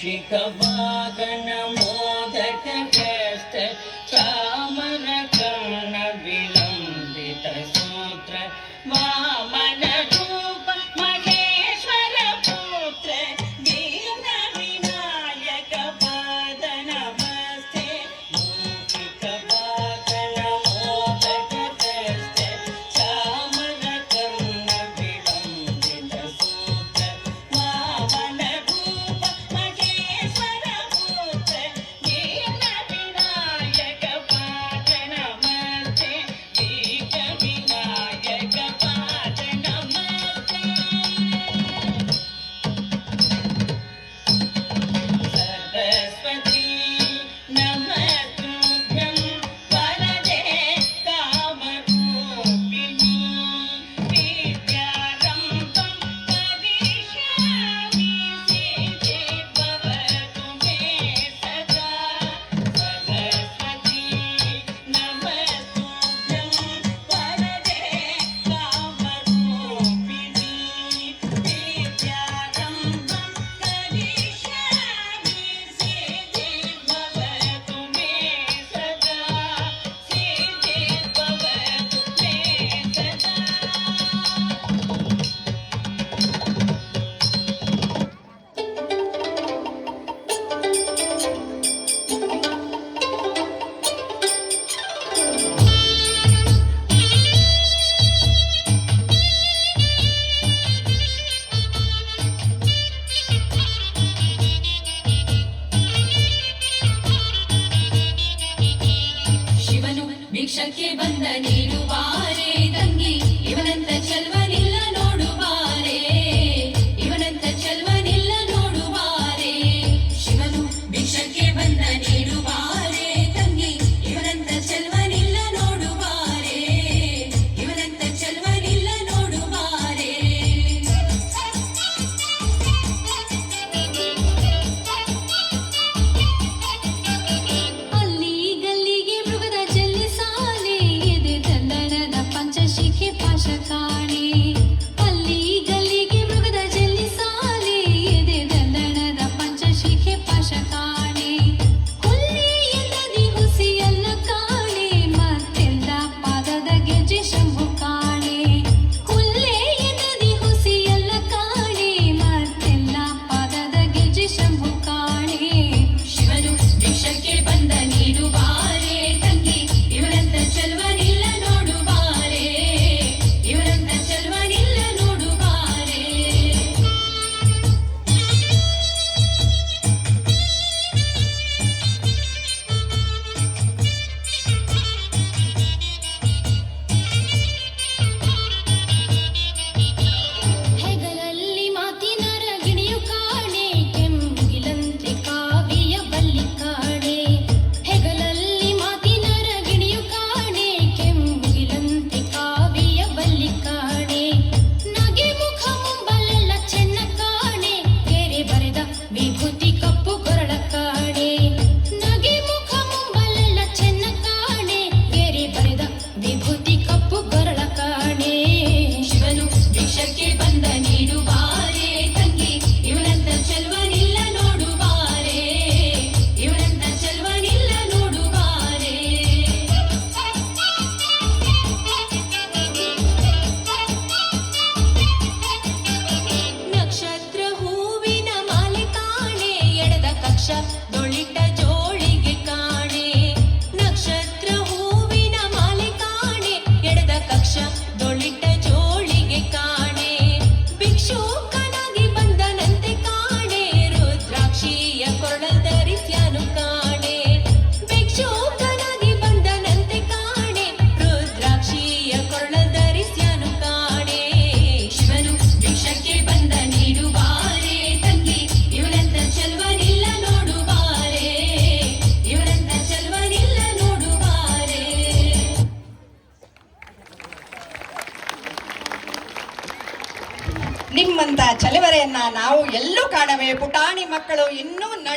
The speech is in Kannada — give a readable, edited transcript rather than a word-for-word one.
ಮೂಷಿಕ ವಾಹನ ಮೋದಕ ಕಷ್ಟ ಚಾಮರ ಕರ್ಣ ವಿಲಂಬಿತ ಸೂತ್ರ ವಾಮನ ರೂಪ ಮಹೇಶ್ವರ ಪುತ್ರ ದೀನ ವಿನಾಯಕ ಪಾದ ನಮಸ್ತೆ ಮೂಷಿಕ ವಾಹನ ಮೋದಕ ಕಷ್ಟ ಚಾಮರ ಕರ್ಣ ವಿಲಂಬಿತ ಸೂತ್ರ ವಾಮನ ರೂಪ ಮಹೇಶ್ವರ ಪುತ್ರ ದೀನ ವಿನಾಯಕ ಪಾದ ನಮಸ್ತೆ ದೀನ ವಿನಾಯಕ ಪಾದ ನಮಸ್ತೆ सरस्वती नमस्तुभ्यं वरदे कामरूपिणी विद्यारम्भं करिष्यामि सिद्धि भवतु मे सदा सरस्वती नमस्तुभ्यं वरदे कामरूपिणी विद्यारम्भं करिष्यामि सिद्धि भवतु मे सदा सिद्धि भवतु मे सदा ಶಿವನು ಭಿಕ್ಷಕ್ಕೆ ಬಂದ ನೀಡುವಾರೆ ತಂಗಿ ಇವನಂತ ಚೆಲ್ವನಿಲ್ಲ ನೋಡುವಾರೆ ಇವನಂತ ಚೆಲ್ವನಿಲ್ಲ ನೋಡುವಾರೆ ಶಿವನು ಭಿಕ್ಷಕ್ಕೆ ಬಂದ ನೀಡುವಾರೆ ತಂಗಿ ಇವನಂತ ಚೆಲ್ವನಿಲ್ಲ ನೋಡುವಾರೆ ಇವನಂತ ಚೆಲ್ವನಿಲ್ಲ ನೋಡುವಾರೆ ಅಲ್ಲಿ ಗಲ್ಲಿಗೆ ಮೃಗದ ಚೆಲ್ಲಿಸಾಲೆ ಎದೆ ತಂದನದ ಪಂಚಶಿಖೆ ಪಾಶ ಕಾಣೆ ಅಲ್ಲಿ ಗಲ್ಲಿಗೆ ಮೃಗದ ಚೆಲ್ಲಿಸಾಲೆ ಎದೆ ತಂದನದ ಪಂಚಶಿಖೆ ಪಾಶ ಕಾಣೆ ಹುಲ್ಲಿ ಎನ್ನದಿ ಹುಸಿಯಲ್ಲ ಕಾಣೆ ಮತ್ತೆಲ್ಲ ಪಾದದ ಗೆಜ್ಜೆ ಶಂಭು ಕಾಣೆ ಹುಲ್ಲೇ ಎನ್ನದಿ ಹುಸಿಯಲ್ಲ ಕಾಣೆ ಮತ್ತೆಲ್ಲ ಪಾದದ ಗೆಜ್ಜೆ ಶಂಭು ಕಾಣೆ ಶಿವನು ಭಿಕ್ಷಕ್ಕೆ ಬಂದ ನೀಡುವಾರೆ ತಂಗಿ ಇವನಂತ ಚೆಲ್ವನಿಲ್ಲ ನೋಡುವಾರೆ ಇವನಂತ ಚೆಲ್ವನಿಲ್ಲ ನೋಡುವಾರೆ ಹೆಗಲಲ್ಲಿ ಮಾತಿನ ರಗಿಣಿಯು ಕಾಣೆ ಕೆಂಗಿಲಂತೆ ಕಾವಿಯ ಬಲ್ಲಿ ಕಾಣೆ ಹೆಗಲಲ್ಲಿ ಮಾತಿನ ರಗಿಣಿಯು ಕಾಣೆ ಕೆಂಗಿಲಂತೆ ಕಾವಿಯ ಬಲ್ಲಿ ಕಾಣೆ ನಗೆ ಮುಖ ಮುಂಬಲೆಲ್ಲ ಚೆನ್ನ ಕಾಣೆ ಗೆರೆ ಬರೆದ ವಿಭೂತಿ ಕಪ್ಪು ಕೊರಳ ಕಾಣೆ ನಗೆ ಮುಖ ಮುಂಬಲೆಲ್ಲ ಚೆನ್ನ ಕಾಣೆ ಗೆರೆ ಬರೆದ ವಿಭೂತಿ ಕಪ್ಪು ಕೊರಳ ಕಾಣೆ ಶಿವನು ಭಿಕ್ಷಕ್ಕೆ ಬಂದ ನೀಡುವಾರೆ ತಂಗಿ ಇವನಂತ ಚೆಲ್ವನಿಲ್ಲ ನೋಡುವಾರೆ ಇವನಂತ ಚೆಲ್ವನಿಲ್ಲ ನೋಡುವಾರೆ ನಕ್ಷತ್ರ ಹೂವಿನ ಮಾಲೆ ಕಾಣೆ ಎಡದ ಕಕ್ಷ ದೊಳಿಟ ಜೋಳಿಗೆ ಕಾಣೆ ನಕ್ಷತ್ರ ಹೂವಿನ ಮಾಲೆ ಕಾಣೆ ಎಡದ ಕಕ್ಷ ದೊಳಿಟ ಜೋಳಿಗೆ ಕಾಣೆ ಭಿಕ್ಷುಕನಾಗಿ ಬಂದನಂತೆ ಕಾಣೆ ರುದ್ರಾಕ್ಷಿಯ ಕೊರಳ ಧರಿಸ್ಯಾನು ಕಾಣೆ ಭಿಕ್ಷುಕನಾಗಿ ಬಂದನಂತೆ ಕಾಣೆ ರುದ್ರಾಕ್ಷಿಯ ಕೊರಳ ಧರಿಸ್ಯಾನು ಕಾಣೆ ಶಿವನು ಭಿಕ್ಷಕ್ಕೆ ಬಂದ ನೀಡುವಾರೆ ತಂಗಿ ಇವನಂತ ಚೆಲ್ವನಿಲ್ಲ ನೋಡುವಾರೆ ಇವನಂತ ಚೆಲ್ವನಿಲ್ಲ ನೋಡುವಾರೆ ನಿಮ್ಮಂತ ಚಲವರೆಯನ್ನ ನಾವು ಎಲ್ಲೂ ಕಾಣವೆ ಪುಟಾಣಿ ಮಕ್ಕಳು ಇನ್ನೂ ನಡೆ